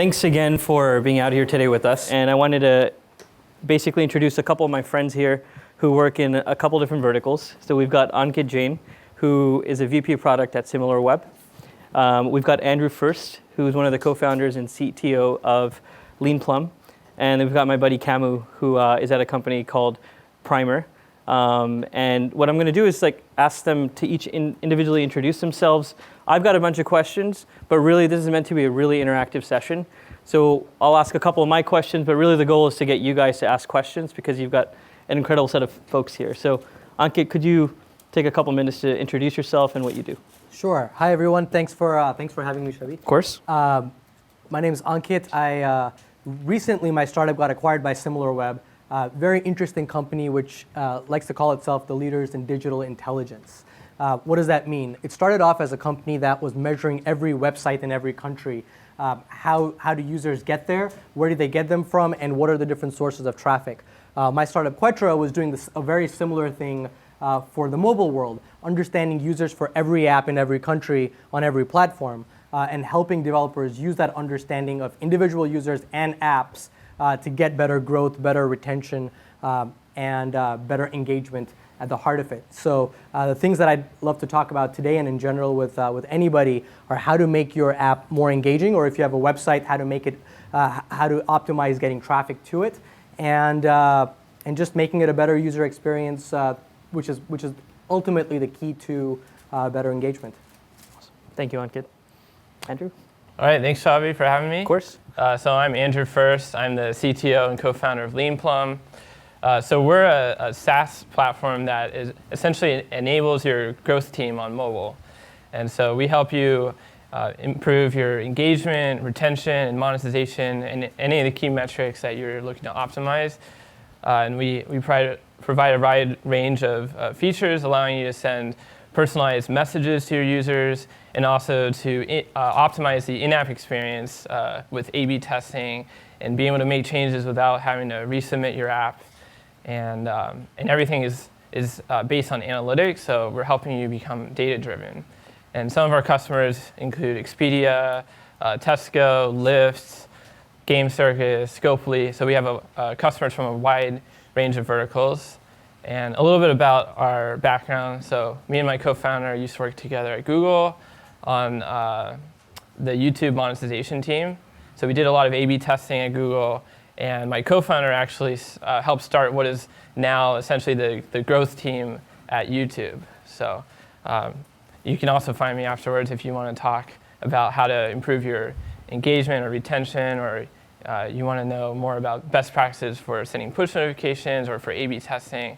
Thanks again for being out here today with us. And I wanted to basically introduce a couple of my friends here who work in a couple different verticals. So we've got Ankit Jain, who is a VP of product at SimilarWeb. We've got Andrew First, who is one of the co-founders and CTO of leanplum. And we've got my buddy Kamo, who is at a company called Primer. And what I'm going to do is ask them to each individually introduce themselves. I've got a bunch of questions, but really this is meant to be a really interactive session. So I'll ask a couple of my questions, but really the goal is to get you guys to ask questions because you've got an incredible set of folks here. So Ankit, could you take a couple minutes to introduce yourself and what you do? Sure. Hi everyone. Thanks for having me, Shabih. Of course. My name is Ankit. Recently my startup got acquired by SimilarWeb. Very interesting company which likes to call itself the leaders in digital intelligence. What does that mean? It started off as a company that was measuring every website in every country. How do users get there? Where do they get them from? And what are the different sources of traffic? My startup Quetra was doing a very similar thing for the mobile world, understanding users for every app in every country on every platform, and helping developers use that understanding of individual users and apps to get better growth, better retention, and better engagement at the heart of it. So the things that I'd love to talk about today and in general with anybody are how to make your app more engaging, or if you have a website, how to make it, how to optimize getting traffic to it, and just making it a better user experience, which is ultimately the key to better engagement. Awesome. Thank you, Ankit. Andrew? All right, thanks, Shabih, for having me. Of course. So I'm Andrew First. I'm the CTO and co-founder of leanplum. So we're a SaaS platform that essentially enables your growth team on mobile. And so we help you improve your engagement, retention, and monetization, and any of the key metrics that you're looking to optimize. And we provide a wide range of features, allowing you to send personalized messages to your users, and also to optimize the in-app experience with A/B testing and being able to make changes without having to resubmit your app. And everything is based on analytics, so we're helping you become data-driven. And some of our customers include Expedia, Tesco, Lyft, Game Circus, Scopely. So we have customers from a wide range of verticals. And a little bit about our background. So me and my co-founder used to work together at Google on the YouTube monetization team. So we did a lot of A/B testing at Google. And my co-founder actually helped start what is now essentially the growth team at YouTube. So you can also find me afterwards if you want to talk about how to improve your engagement or retention, or you want to know more about best practices for sending push notifications or for A/B testing.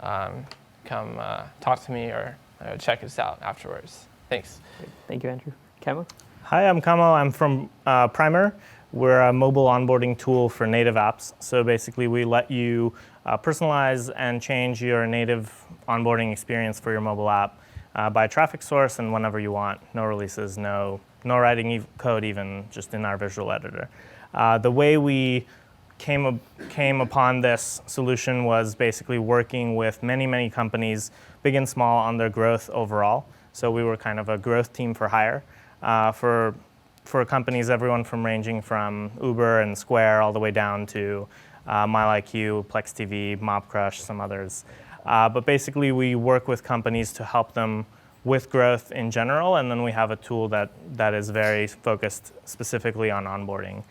Come talk to me or check us out afterwards. Thanks. Great. Thank you, Andrew. Kamo? Hi, I'm Kamo. I'm from Primer. We're a mobile onboarding tool for native apps. So basically, we let you personalize and change your native onboarding experience for your mobile app by traffic source and whenever you want. No releases, no writing code even, just in our visual editor. The way we came upon this solution was basically working with many companies, big and small, on their growth overall. So we were kind of a growth team for hire for companies, everyone from ranging from Uber and Square all the way down to MileIQ, Plex TV, MobCrush, some others. But basically, we work with companies to help them with growth in general, and then we have a tool that is very focused specifically on onboarding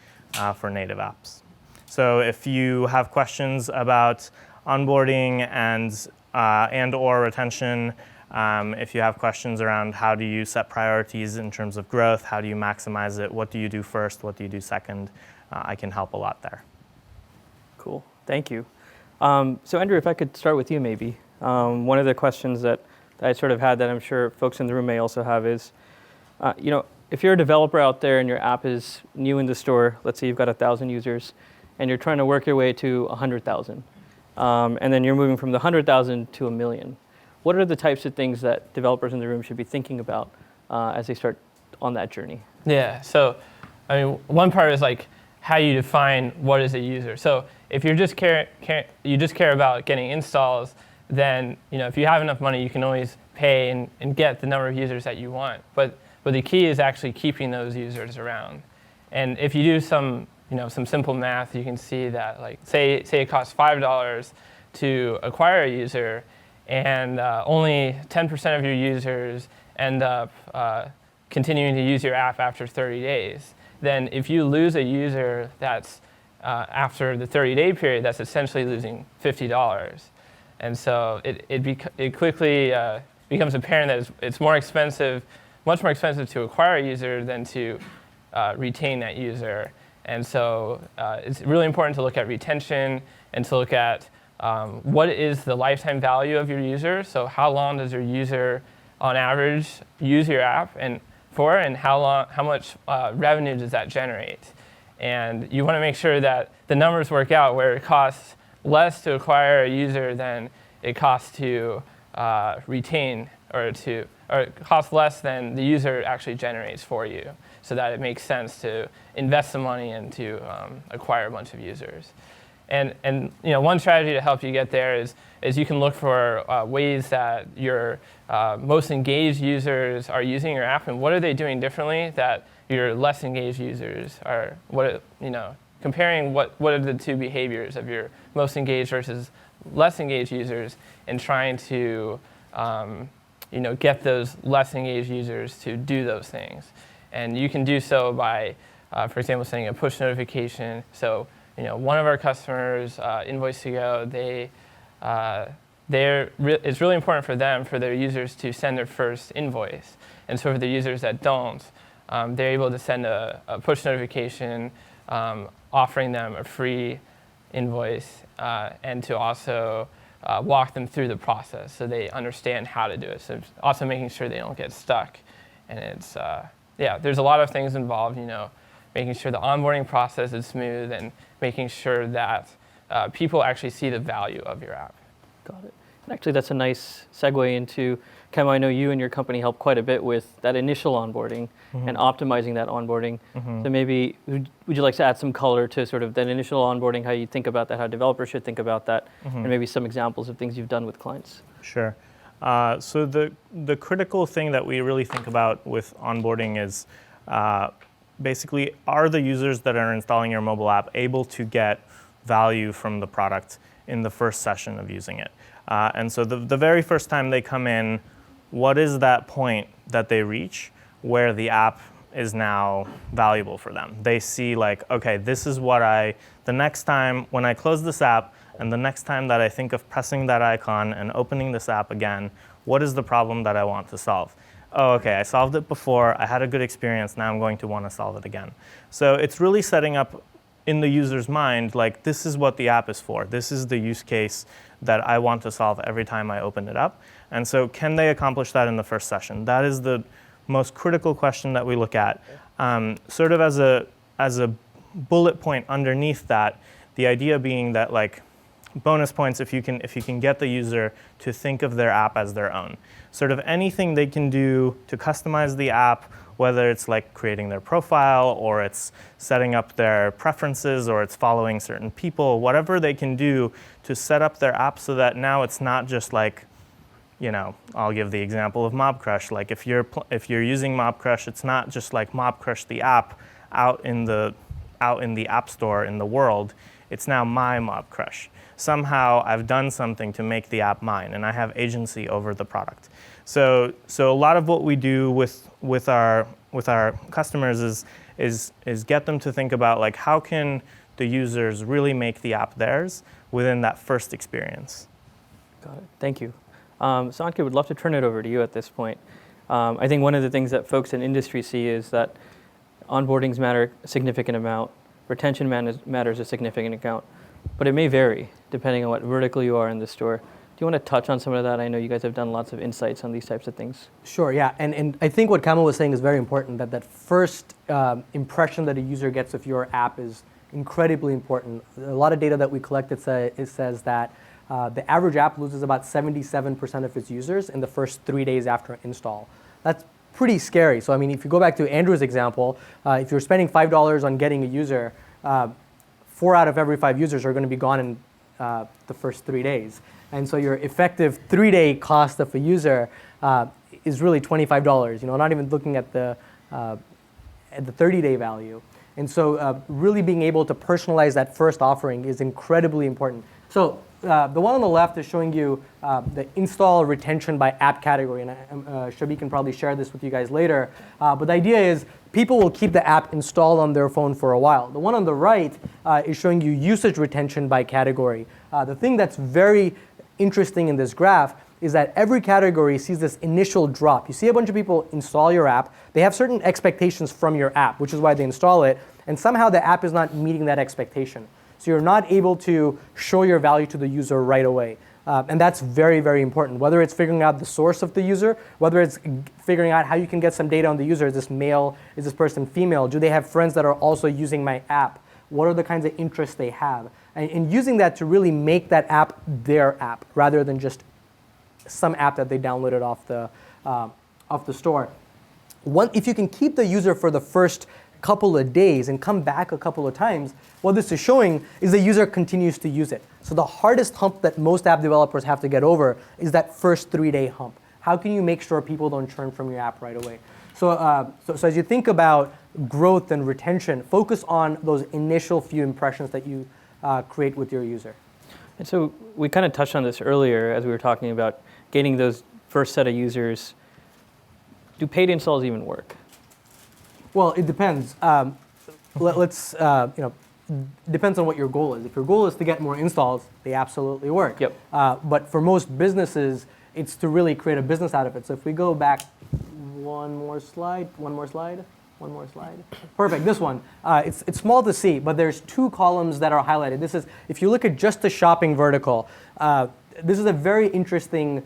for native apps. So if you have questions about onboarding and or retention, if you have questions around how do you set priorities in terms of growth, how do you maximize it, what do you do first, what do you do second, I can help a lot there. Cool, thank you. So Andrew, if I could start with you maybe. One of the questions that I sort of had that I'm sure folks in the room may also have is, if you're a developer out there and your app is new in the store, let's say you've got 1,000 users, and you're trying to work your way to 100,000, and then you're moving from the 100,000 to 1 million. What are the types of things that developers in the room should be thinking about as they start on that journey? Yeah, so one part is how you define what is a user. So if you just care about getting installs, then if you have enough money, you can always pay and get the number of users that you want. But the key is actually keeping those users around. And if you do some simple math, you can see that, like, say it costs $5 to acquire a user, and only 10% of your users end up continuing to use your app after 30 days. Then if you lose a user that's after the 30-day period, that's essentially losing $50. And so it quickly becomes apparent that it's more expensive, much more expensive to acquire a user than to retain that user. And so it's really important to look at retention and to look at what is the lifetime value of your user. So how long does your user, on average, use your app and how much revenue does that generate? And you want to make sure that the numbers work out where it costs less to acquire a user than it costs to retain, or it costs less than the user actually generates for you, so that it makes sense to invest the money and to acquire a bunch of users. And one strategy to help you get there is you can look for ways that your most engaged users are using your app, and what are they doing differently that your less engaged users are. Comparing what are the two behaviors of your most engaged versus less engaged users, and trying to get those less engaged users to do those things. And you can do so by, for example, sending a push notification. So one of our customers, Invoice2Go, it's really important for them, for their users, to send their first invoice. And so for the users that don't, they're able to send a push notification offering them a free invoice, and to also walk them through the process so they understand how to do it. So also making sure they don't get stuck. And it's, there's a lot of things involved, making sure the onboarding process is smooth and making sure that people actually see the value of your app. Got it. And actually, that's a nice segue into, Kamo, I know you and your company help quite a bit with that initial onboarding and optimizing that onboarding. So maybe, would you like to add some color to sort of that initial onboarding, how you think about that, how developers should think about that, and maybe some examples of things you've done with clients? Sure. So the critical thing that we really think about with onboarding is basically, are the users that are installing your mobile app able to get value from the product in the first session of using it? And so the very first time they come in, what is that point that they reach where the app is now valuable for them? They see, like, okay, this is what the next time when I close this app and the next time that I think of pressing that icon and opening this app again, what is the problem that I want to solve? Oh, okay, I solved it before, I had a good experience, now I'm going to want to solve it again. So it's really setting up in the user's mind, like, this is what the app is for. This is the use case that I want to solve every time I open it up. And so can they accomplish that in the first session? That is the most critical question that we look at. Sort of as a bullet point underneath that, the idea being that, like, bonus points if you can get the user to think of their app as their own. Sort of anything they can do to customize the app, whether it's like creating their profile, or it's setting up their preferences, or it's following certain people, whatever they can do to set up their app so that now it's not just like, I'll give the example of Mob Crush. Like, if you're using Mob Crush, it's not just like Mob Crush the app out in the app store in the world. It's now my Mob Crush. Somehow I've done something to make the app mine, and I have agency over the product. So a lot of what we do with our customers is get them to think about, like, how can the users really make the app theirs within that first experience. Got it. Thank you. So Ankit, would love to turn it over to you at this point. I think one of the things that folks in industry see is that onboardings matter a significant amount, retention matters a significant amount, but it may vary depending on what vertical you are in the store. Do you want to touch on some of that? I know you guys have done lots of insights on these types of things. Sure, yeah, and I think what Kamo was saying is very important, that first impression that a user gets of your app is incredibly important. A lot of data that we collected says that the average app loses about 77% of its users in the first 3 days after install. That's pretty scary. So I mean, if you go back to Andrew's example, if you're spending $5 on getting a user, 4 out of every 5 users are going to be gone in the first 3 days. And so your effective 3-day cost of a user is really $25. Not even looking at the 30-day value. And so really being able to personalize that first offering is incredibly important. So the one on the left is showing you the install retention by app category, and Shabih can probably share this with you guys later. But the idea is people will keep the app installed on their phone for a while. The one on the right is showing you usage retention by category. The thing that's very interesting in this graph is that every category sees this initial drop. You see a bunch of people install your app. They have certain expectations from your app, which is why they install it, and somehow the app is not meeting that expectation. So you're not able to show your value to the user right away. And that's very, very important. Whether it's figuring out the source of the user, whether it's figuring out how you can get some data on the user. Is this male? Is this person female? Do they have friends that are also using my app? What are the kinds of interests they have? And using that to really make that app their app rather than just some app that they downloaded off the store. If you can keep the user for the first couple of days and come back a couple of times, what this is showing is the user continues to use it. So the hardest hump that most app developers have to get over is that first 3-day hump. How can you make sure people don't churn from your app right away? So as you think about growth and retention, focus on those initial few impressions that you create with your user. And so we kind of touched on this earlier as we were talking about gaining those first set of users. Do paid installs even work? Well, it depends. Depends on what your goal is. If your goal is to get more installs, they absolutely work. Yep. But for most businesses, it's to really create a business out of it. So if we go back one more slide. Perfect, this one. It's small to see, but there's 2 columns that are highlighted. This is, if you look at just the shopping vertical, this is a very interesting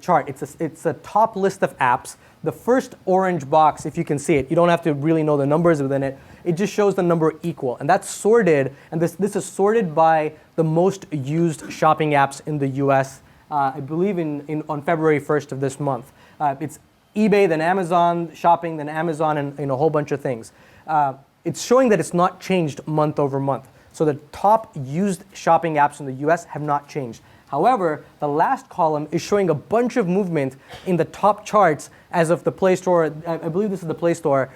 chart. It's a top list of apps. The first orange box, if you can see it, you don't have to really know the numbers within it. It just shows the number equal. And that's sorted, and this is sorted by the most used shopping apps in the US, I believe on February 1st of this month. It's eBay, then Amazon shopping, then Amazon, and a whole bunch of things. It's showing that it's not changed month over month. So the top used shopping apps in the US have not changed. However, the last column is showing a bunch of movement in the top charts as of the Play Store. I believe this is the Play Store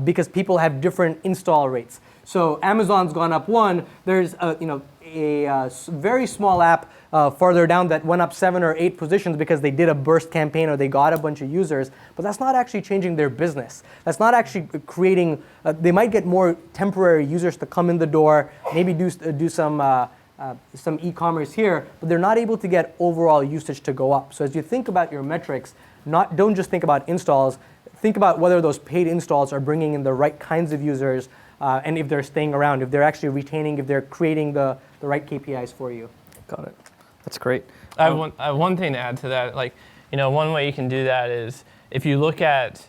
because people have different install rates. So Amazon's gone up 1. There's a very small app farther down that went up 7 or 8 positions because they did a burst campaign or they got a bunch of users. But that's not actually changing their business. That's not actually creating. They might get more temporary users to come in the door, maybe do some e-commerce here, but they're not able to get overall usage to go up. So as you think about your metrics, don't just think about installs. Think about whether those paid installs are bringing in the right kinds of users, and if they're staying around, if they're actually retaining, if they're creating the right KPIs for you. Got it. That's great. I have one thing to add to that. One way you can do that is if you look at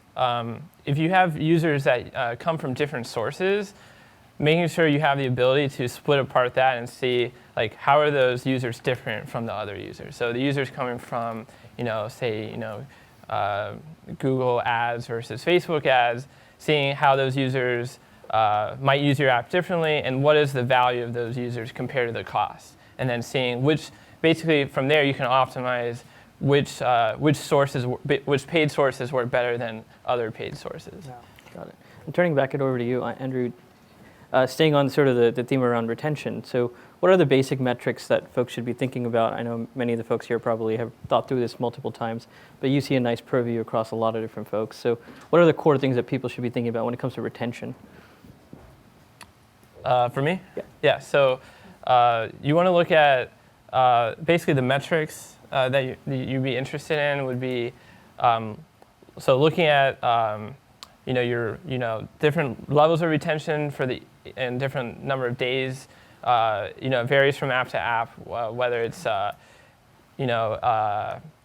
if you have users that come from different sources, making sure you have the ability to split apart that and see how are those users different from the other users. So the users coming from Google ads versus Facebook ads, seeing how those users might use your app differently and what is the value of those users compared to the cost. And then seeing basically from there you can optimize which paid sources work better than other paid sources. Yeah. Got it. And turning back it over to you, Andrew, staying on sort of the theme around retention. So what are the basic metrics that folks should be thinking about? I know many of the folks here probably have thought through this multiple times, but you see a nice purview across a lot of different folks. So what are the core things that people should be thinking about when it comes to retention? For me? Yeah. Yeah, so you want to look at basically the metrics that you'd be interested in would be, so looking at your different levels of retention and different number of days. It varies from app to app, whether it's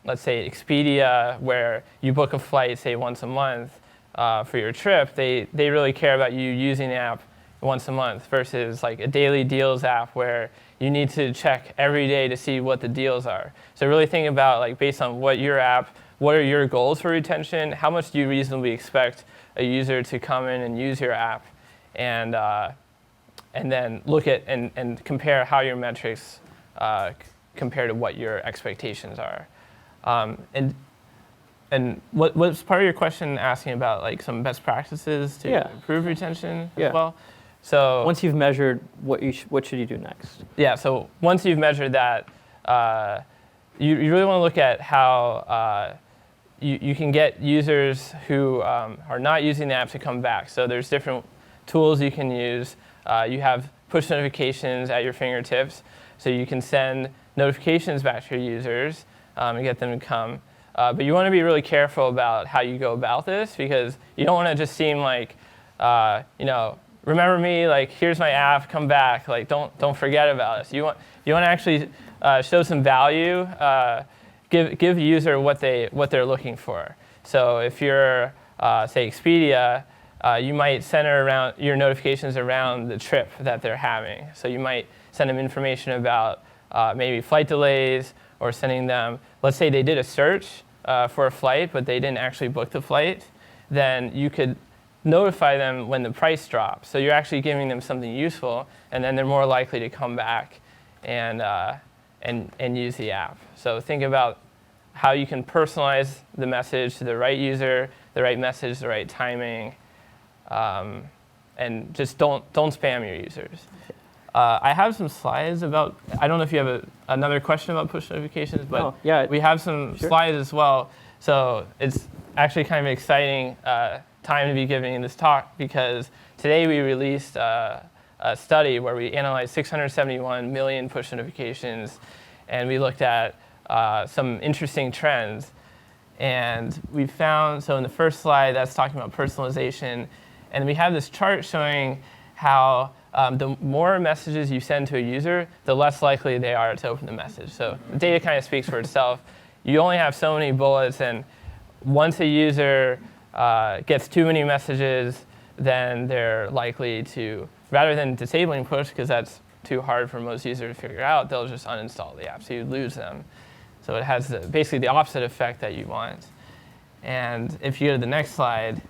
let's say Expedia, where you book a flight, say once a month for your trip, they really care about you using the app once a month versus like a daily deals app where you need to check every day to see what the deals are. So really think about based on what are your goals for retention, how much do you reasonably expect a user to come in and use your app, and then look at and compare how your metrics compare to what your expectations are. And what's part of your question asking about some best practices to improve retention as well? So Once you've measured, what should you do next? yeah, so once you've measured that, you really want to look at how you can get users who are not using the app to come back. So there's different tools you can use. You have push notifications at your fingertips, so you can send notifications back to your users and get them to come. But you want to be really careful about how you go about this, because you don't want to just seem like, remember me, like here's my app, come back, like don't forget about us. You want to actually show some value, give the user what they're looking for. So if you're say Expedia, you might center around your notifications around the trip that they're having. So you might send them information about maybe flight delays, or sending them, let's say they did a search for a flight, but they didn't actually book the flight, then you could notify them when the price drops. So you're actually giving them something useful, and then they're more likely to come back and use the app. So think about how you can personalize the message to the right user, the right message, the right timing, and just don't spam your users. I have some slides about, I don't know if you have another question about push notifications, but yeah, we have some slides as well. So it's actually kind of an exciting time to be giving this talk, because today we released a study where we analyzed 671 million push notifications, and we looked at some interesting trends. And we found, so in the first slide, that's talking about personalization, and we have this chart showing how the more messages you send to a user, the less likely they are to open the message. So the data kind of speaks for itself. You only have so many bullets, and once a user gets too many messages, then they're likely to, rather than disabling push, because that's too hard for most users to figure out, they'll just uninstall the app, so you lose them. So it has basically the opposite effect that you want. And if you go to the next slide,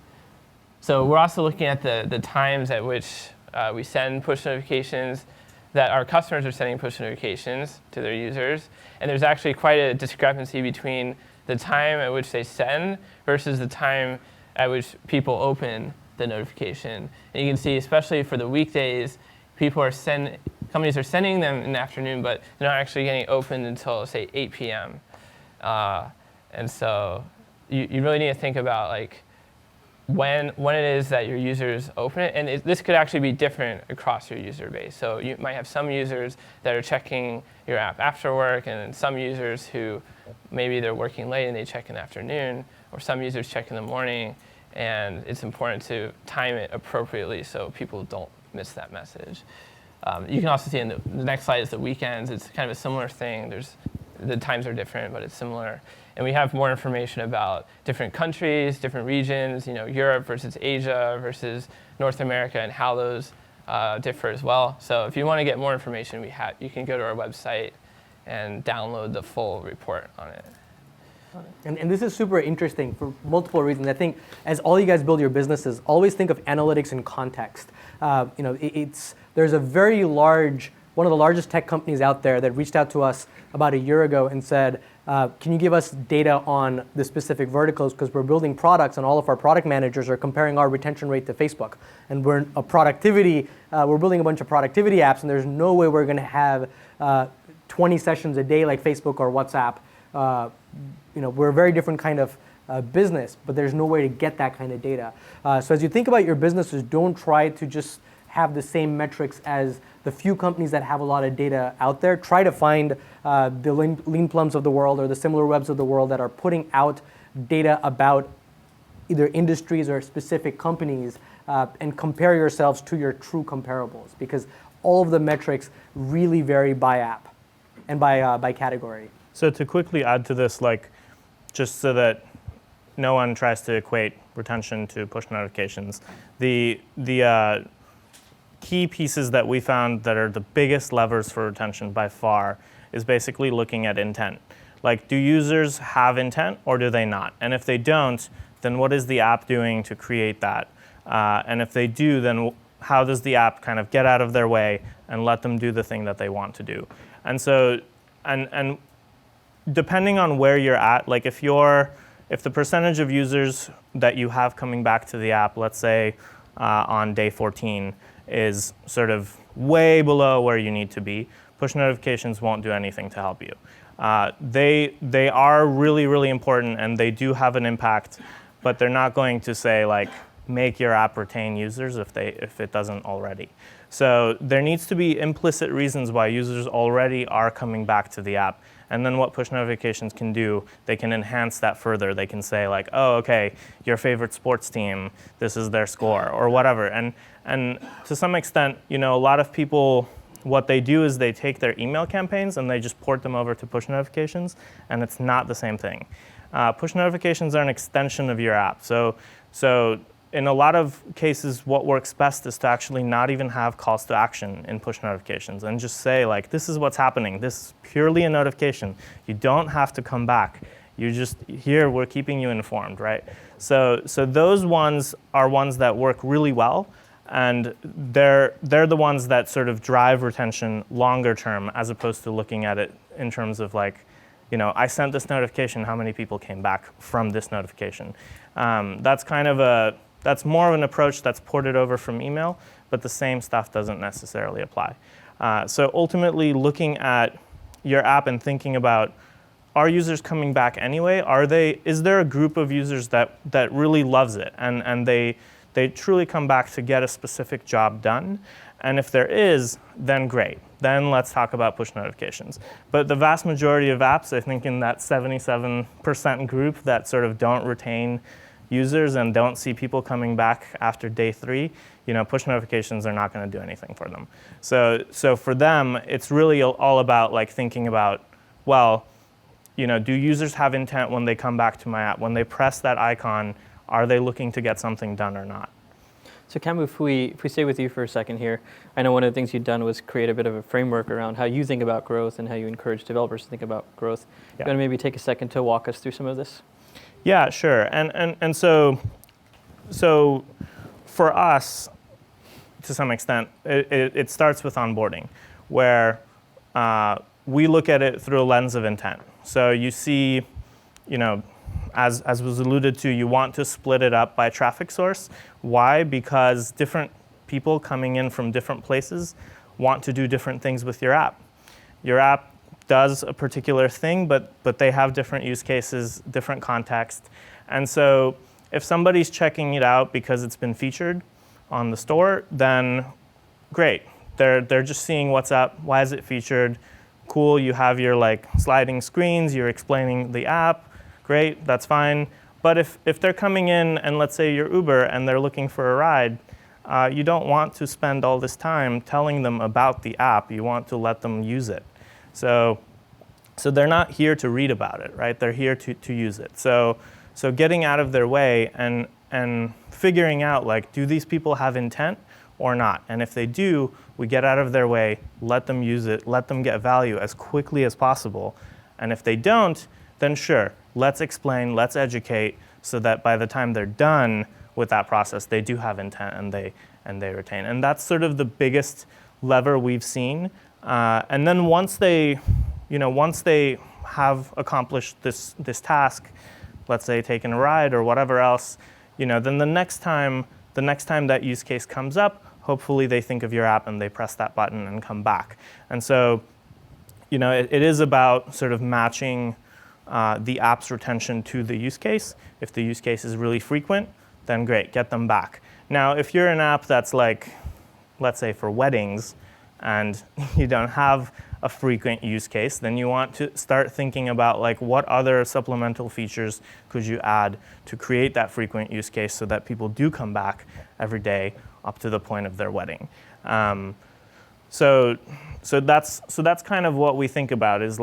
so we're also looking at the times at which we send push notifications, that our customers are sending push notifications to their users. And there's actually quite a discrepancy between the time at which they send versus the time at which people open the notification. And you can see, especially for the weekdays, companies are sending them in the afternoon, but they're not actually getting opened until, say, 8 p.m. And so you really need to think about like when it is that your users open it. And this could actually be different across your user base. So you might have some users that are checking your app after work, and some users who maybe they're working late and they check in the afternoon, or some users check in the morning. And it's important to time it appropriately so people don't miss that message. You can also see in the next slide is the weekends. It's kind of a similar thing. The times are different, but it's similar. And we have more information about different countries, different regions, Europe versus Asia versus North America, and how those differ as well. So if you want to get more information, you can go to our website and download the full report on it. And this is super interesting for multiple reasons. I think as all you guys build your businesses, always think of analytics in context. There's a very large, one of the largest tech companies out there that reached out to us about a year ago and said, can you give us data on the specific verticals, because we're building products and all of our product managers are comparing our retention rate to Facebook. And we're building a bunch of productivity apps, and there's no way we're going to have 20 sessions a day like Facebook or WhatsApp. We're a very different kind of business, but there's no way to get that kind of data. So as you think about your businesses, don't try to just have the same metrics as the few companies that have a lot of data out there. Try to find the leanplums of the world or the SimilarWebs of the world that are putting out data about either industries or specific companies, and compare yourselves to your true comparables, because all of the metrics really vary by app and by category. So to quickly add to this, just so that no one tries to equate retention to push notifications, the key pieces that we found that are the biggest levers for retention by far is basically looking at intent. Do users have intent or do they not? And if they don't, then what is the app doing to create that? And if they do, then how does the app kind of get out of their way and let them do the thing that they want to do? And so, and depending on where you're at, if the percentage of users that you have coming back to the app, let's say on day 14, is sort of way below where you need to be, push notifications won't do anything to help you. They are really, really important, and they do have an impact, but they're not going to say like make your app retain users if it doesn't already. So there needs to be implicit reasons why users already are coming back to the app. And then what push notifications can do, they can enhance that further. They can say like, oh, okay, your favorite sports team, this is their score, or whatever. And to some extent, a lot of people, what they do is they take their email campaigns and they just port them over to push notifications, and it's not the same thing. Push notifications are an extension of your app. So in a lot of cases, what works best is to actually not even have calls to action in push notifications and just say like, this is what's happening. This is purely a notification. You don't have to come back. You just, here, we're keeping you informed, right? So those ones are ones that work really well, and they're the ones that sort of drive retention longer term, as opposed to looking at it in terms of like, I sent this notification, how many people came back from this notification? That's more of an approach that's ported over from email, but the same stuff doesn't necessarily apply. So ultimately, looking at your app and thinking about, are users coming back anyway? Is there a group of users that really loves it and they truly come back to get a specific job done? And if there is, then great. Then let's talk about push notifications. But the vast majority of apps, I think in that 77% group that sort of don't retain users and don't see people coming back after day 3, push notifications are not going to do anything for them. So for them, it's really all about like thinking about, well, do users have intent when they come back to my app? When they press that icon, are they looking to get something done or not? So Kamo, if we stay with you for a second here, I know one of the things you've done was create a bit of a framework around how you think about growth and how you encourage developers to think about growth. Yeah. You want to maybe take a second to walk us through some of this? Yeah, sure. And so for us, to some extent, it starts with onboarding, where we look at it through a lens of intent. So you see, as was alluded to, you want to split it up by traffic source. Why? Because different people coming in from different places want to do different things with your app. Your app does a particular thing, but they have different use cases, different context. And so if somebody's checking it out because it's been featured on the store, then great. They're just seeing what's up. Why is it featured? Cool, you have your like sliding screens, you're explaining the app. Great, that's fine. But if they're coming in and let's say you're Uber and they're looking for a ride, you don't want to spend all this time telling them about the app. You want to let them use it. So they're not here to read about it, right? They're here to use it. So getting out of their way and figuring out like, do these people have intent or not? And if they do, we get out of their way, let them use it, let them get value as quickly as possible. And if they don't, then sure, let's explain, let's educate, so that by the time they're done with that process, they do have intent and they retain. And that's sort of the biggest lever we've seen. And then once they have accomplished this task, let's say taking a ride or whatever else, then the next time that use case comes up, hopefully they think of your app and they press that button and come back. And so, it is about sort of matching the app's retention to the use case. If the use case is really frequent, then great, get them back. Now, if you're an app that's like, let's say for weddings, and you don't have a frequent use case, then you want to start thinking about like what other supplemental features could you add to create that frequent use case so that people do come back every day up to the point of their wedding. So that's kind of what we think about is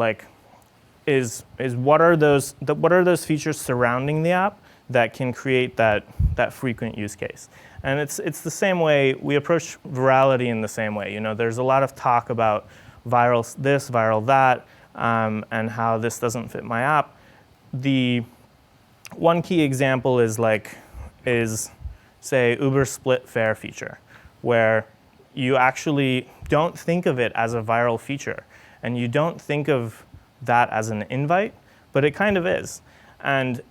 what are those features surrounding the app that can create that frequent use case. And it's the same way we approach virality in the same way. There's a lot of talk about viral this, viral that, and how this doesn't fit my app. The one key example is say Uber split fare feature, where you actually don't think of it as a viral feature, and you don't think of that as an invite, but it kind of is. And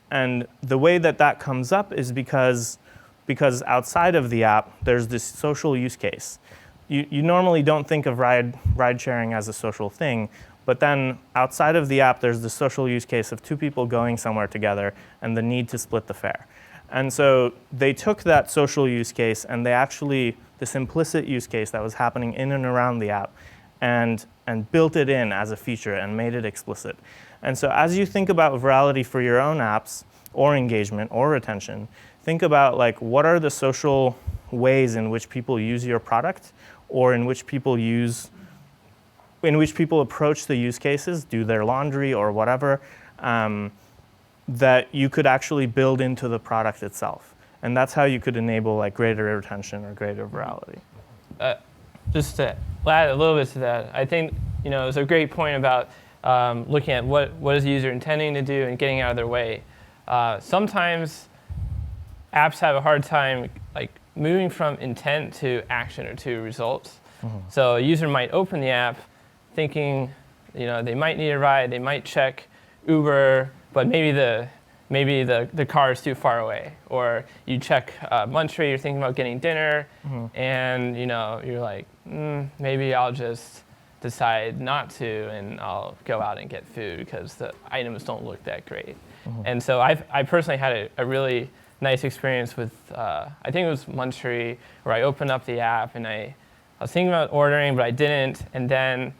the way that comes up is because because outside of the app, there's this social use case. You normally don't think of ride sharing as a social thing, but then outside of the app, there's the social use case of two people going somewhere together and the need to split the fare. And so they took that social use case and they actually, this implicit use case that was happening in and around the app, and built it in as a feature and made it explicit. And so as you think about virality for your own apps, or engagement, or retention, think about like what are the social ways in which people use your product, or in which people approach the use cases, do their laundry or whatever, that you could actually build into the product itself. And that's how you could enable like greater retention or greater virality. Just to add a little bit to that, I think it's a great point about looking at what is the user intending to do and getting out of their way. Sometimes apps have a hard time like moving from intent to action or to results. Mm-hmm. So a user might open the app thinking they might need a ride, they might check Uber, but maybe the car is too far away. Or you check Munchery, you're thinking about getting dinner, mm-hmm. and you're like, maybe I'll just decide not to, and I'll go out and get food because the items don't look that great. Mm-hmm. And so I personally had a really nice experience with, I think it was Munchery, where I opened up the app and I was thinking about ordering, but I didn't, and then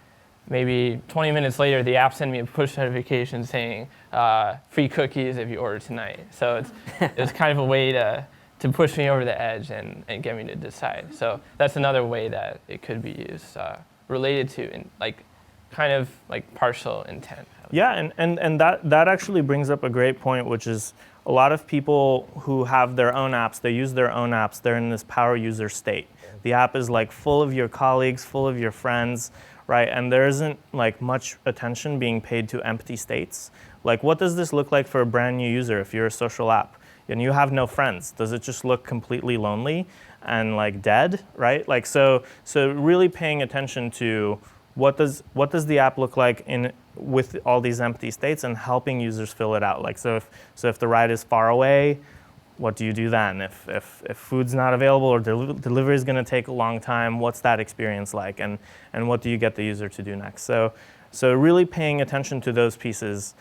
maybe 20 minutes later, the app sent me a push notification saying, free cookies if you order tonight. So it was kind of a way to push me over the edge and get me to decide. So that's another way that it could be used, related to kind of partial intent. Yeah, and that actually brings up a great point, which is a lot of people who have their own apps, they use their own apps, they're in this power user state. The app is like full of your colleagues, full of your friends, right? And there isn't like much attention being paid to empty states. Like, what does this look like for a brand new user if you're a social app and you have no friends? Does it just look completely lonely and like dead, right? Like, so really paying attention to what does the app look like with all these empty states and helping users fill it out. Like, so if the ride is far away, what do you do then? If food's not available or delivery is going to take a long time, what's that experience like? And what do you get the user to do next? So really paying attention to those pieces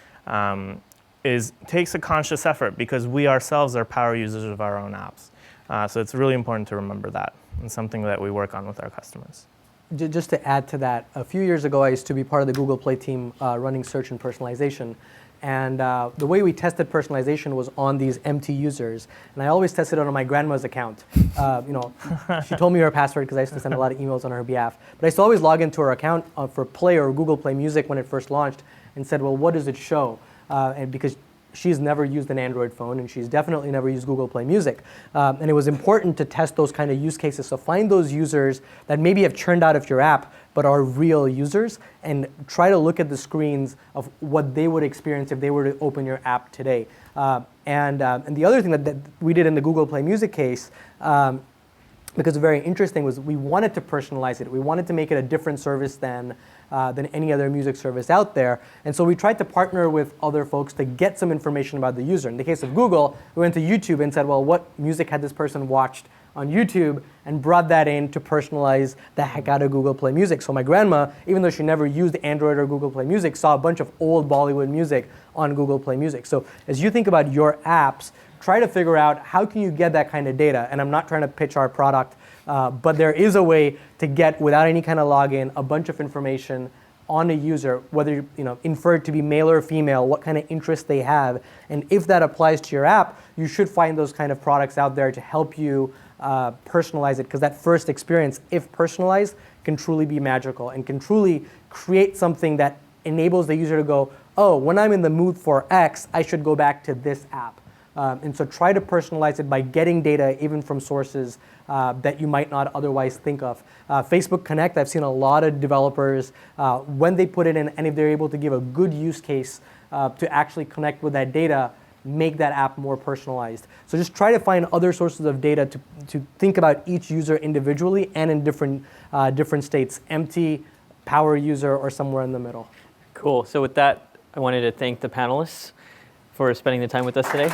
takes a conscious effort because we ourselves are power users of our own apps. So it's really important to remember that, and something that we work on with our customers. Just to add to that, a few years ago I used to be part of the Google Play team running search and personalization. And the way we tested personalization was on these empty users. And I always tested it on my grandma's account. She told me her password because I used to send a lot of emails on her behalf. But I used to always log into her account for Play or Google Play Music when it first launched and said, well, what does it show? And because she's never used an Android phone and she's definitely never used Google Play Music. And it was important to test those kind of use cases. So find those users that maybe have churned out of your app but are real users, and try to look at the screens of what they would experience if they were to open your app today. And the other thing that we did in the Google Play Music case, because it's very interesting, was we wanted to personalize it. We wanted to make it a different service than any other music service out there. And so we tried to partner with other folks to get some information about the user. In the case of Google, we went to YouTube and said, well, what music had this person watched on YouTube, and brought that in to personalize the heck out of Google Play Music. So my grandma, even though she never used Android or Google Play Music, saw a bunch of old Bollywood music on Google Play Music. So as you think about your apps, try to figure out how can you get that kind of data. And I'm not trying to pitch our product, but there is a way to get, without any kind of login, a bunch of information on a user, whether inferred to be male or female, what kind of interest they have. And if that applies to your app, you should find those kind of products out there to help you personalize it, because that first experience, if personalized, can truly be magical and can truly create something that enables the user to go, oh, when I'm in the mood for X, I should go back to this app. And so try to personalize it by getting data even from sources that you might not otherwise think of. Facebook Connect, I've seen a lot of developers, when they put it in, and if they're able to give a good use case to actually connect with that data, make that app more personalized. So just try to find other sources of data to think about each user individually and in different states, empty, power user, or somewhere in the middle. Cool. So with that, I wanted to thank the panelists for spending the time with us today.